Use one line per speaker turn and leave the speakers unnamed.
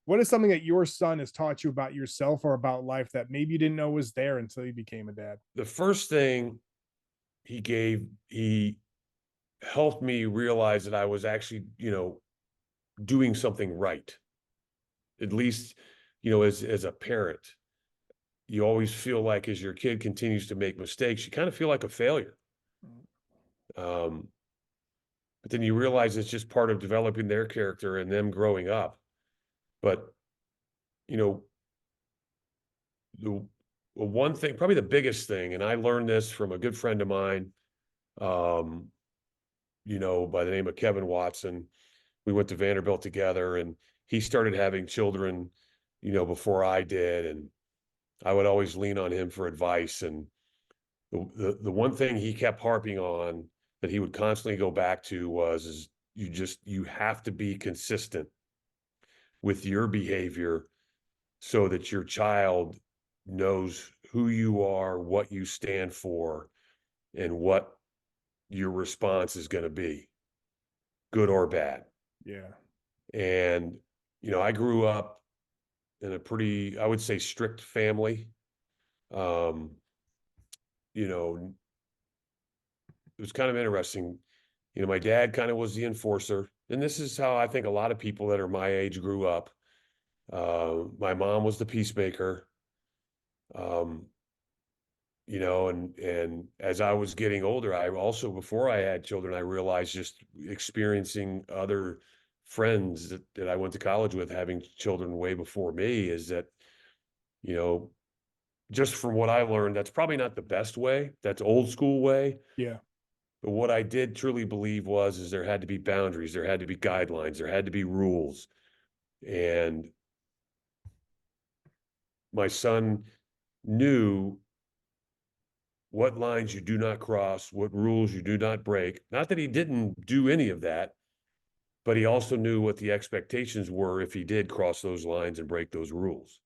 What is something that your son has taught you about yourself or about life that maybe you didn't know was there until you became a dad?
The first thing he helped me realize that I was actually, doing something right. At least, as a parent, you always feel like as your kid continues to make mistakes, you kind of feel like a failure. Um, but then you realize it's just part of developing their character and them growing up. But, you know, the one thing, probably the biggest thing, and I learned this from a good friend of mine, um, by the name of Kevin Watson. We went to Vanderbilt together, and he started having children, before I did. And I would always lean on him for advice. And the one thing he kept harping on that he would constantly go back to was is you have to be consistent with your behavior so that your child knows who you are, what you stand for, and what your response is going to be, good or bad.
Yeah.
And I grew up in a pretty, I would say, strict family. um you know it was kind of interesting. My dad kind of was the enforcer, and this is how I think a lot of people that are my age grew up. My mom was the peacemaker. Um, and as I was getting older, I also, before I had children, I realized just experiencing other friends that I went to college with having children way before me is that, you know, just from what I learned, that's probably not the best way. That's old school way.
Yeah.
But what I did truly believe is there had to be boundaries, there had to be guidelines, there had to be rules. And my son knew what lines you do not cross, what rules you do not break. Not that he didn't do any of that, but he also knew what the expectations were if he did cross those lines and break those rules.